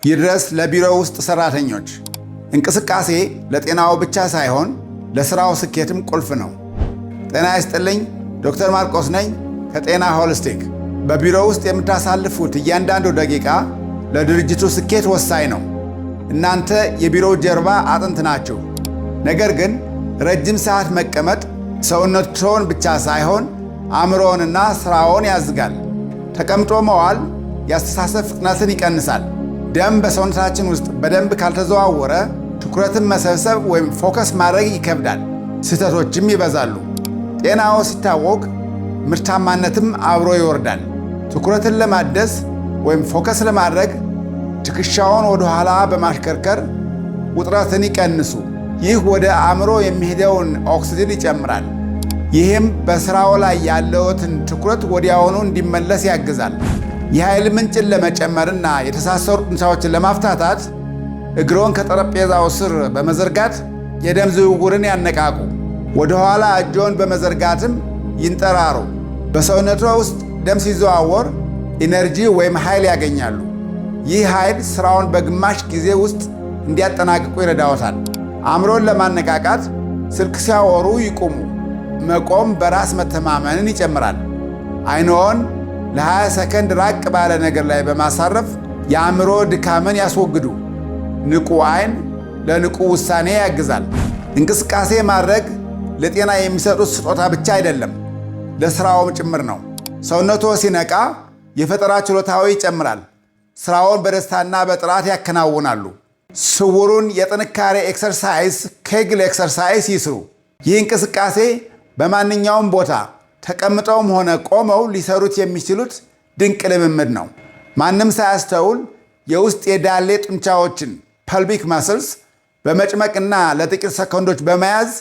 ይድረስ ለቢሮው ውስጥ ሰራተኞች። እንቅስቃሴ ለጤናው ብቻ ሳይሆን ለስራው ስኬትም ቁልፍ ነው። ጤና ይስጥልኝ፣ ዶክተር ማርቆስ ነኝ ከጤና ሆሊስቲክ። በቢሮ ውስጥ የምታሳልፉት እያንዳንዱ ደቂቃ ለድርጅቱ ስኬት ወሳኝ ነው። እናንተ የቢሮው ጀርባ አጥንት ናችሁ። ነገር ግን ረጅም ሰዓት መቀመጥ ሰውነትዎን ብቻ ሳይሆን አእምሮውንና ስራውን ያዝጋል። ተቀምጦ መዋል የአስተሳሰብ ፍጥነትን ይቀንሳል። ደም በሰውነታችን ውስጥ በደንብ ካልተዘዋወረ ትኩረትን መሰብሰብ ወይም ፎከስ ማድረግ ይከብዳል፣ ስህተቶችም ይበዛሉ። ጤናዎ ሲታወቅ ምርታማነትም አብሮ ይወርዳል። ትኩረትን ለማደስ ወይም ፎከስ ለማድረግ ትከሻውን ወደ ኋላ በማሽከርከር ውጥረትን ይቀንሱ። ይህ ወደ አእምሮ የሚሄደውን ኦክሲጅን ይጨምራል። ይህም በሥራው ላይ ያለዎትን ትኩረት ወዲያውኑ እንዲመለስ ያግዛል። የኃይል ምንጭን ለመጨመርና የተሳሰሩ ጡንቻዎችን ለማፍታታት እግሮን ከጠረጴዛው ስር በመዘርጋት የደም ዝውውርን ያነቃቁ። ወደ ኋላ እጆን በመዘርጋትም ይንጠራሩ። በሰውነቶ ውስጥ ደም ሲዘዋወር ኢነርጂ ወይም ኃይል ያገኛሉ። ይህ ኃይል ሥራውን በግማሽ ጊዜ ውስጥ እንዲያጠናቅቁ ይረዳዎታል። አእምሮን ለማነቃቃት ስልክ ሲያወሩ ይቁሙ። መቆም በራስ መተማመንን ይጨምራል። ዓይንዎን ለ20 ሰከንድ ራቅ ባለ ነገር ላይ በማሳረፍ የአእምሮ ድካምን ያስወግዱ። ንቁ ዓይን ለንቁ ውሳኔ ያግዛል። እንቅስቃሴ ማድረግ ለጤና የሚሰጡት ስጦታ ብቻ አይደለም፣ ለሥራውም ጭምር ነው። ሰውነቶ ሲነቃ የፈጠራ ችሎታው ይጨምራል። ሥራውን በደስታና በጥራት ያከናውናሉ። ስውሩን የጥንካሬ ኤክሰርሳይዝ ኬግል ኤክሰርሳይዝ ይስሩ። ይህ እንቅስቃሴ በማንኛውም ቦታ ተቀምጠውም ሆነ ቆመው ሊሰሩት የሚችሉት ድንቅ ልምምድ ነው። ማንም ሳያስተውል የውስጥ የዳሌ ጡንቻዎችን ፐልቪክ ማስልስ በመጭመቅና ለጥቂት ሰከንዶች በመያዝ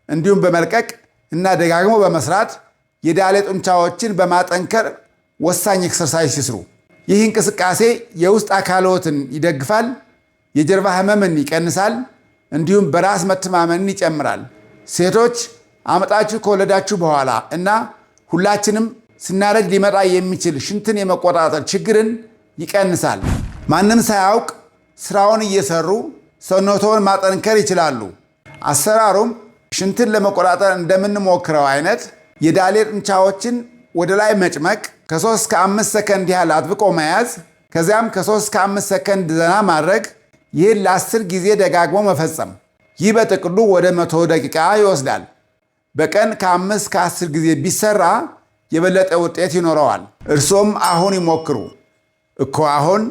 እንዲሁም በመልቀቅ እና ደጋግሞ በመስራት የዳሌ ጡንቻዎችን በማጠንከር ወሳኝ ኤክሰርሳይዝ ይስሩ። ይህ እንቅስቃሴ የውስጥ አካልዎትን ይደግፋል፣ የጀርባ ህመምን ይቀንሳል፣ እንዲሁም በራስ መተማመንን ይጨምራል። ሴቶች አመጣችሁ ከወለዳችሁ በኋላ እና ሁላችንም ስናረጅ ሊመጣ የሚችል ሽንትን የመቆጣጠር ችግርን ይቀንሳል። ማንም ሳያውቅ ስራውን እየሰሩ ሰውነቶን ማጠንከር ይችላሉ። አሰራሩም ሽንትን ለመቆጣጠር እንደምንሞክረው አይነት የዳሌ ጡንቻዎችን ወደ ላይ መጭመቅ፣ ከ3 እስከ 5 ሰከንድ ያህል አጥብቆ መያዝ፣ ከዚያም ከ3 እስከ 5 ሰከንድ ዘና ማድረግ። ይህን ለ10 ጊዜ ደጋግሞ መፈጸም። ይህ በጥቅሉ ወደ 100 ደቂቃ ይወስዳል። በቀን ከ5 እስከ 10 ጊዜ ቢሰራ የበለጠ ውጤት ይኖረዋል። እርሶም አሁን ይሞክሩ እኮ አሁን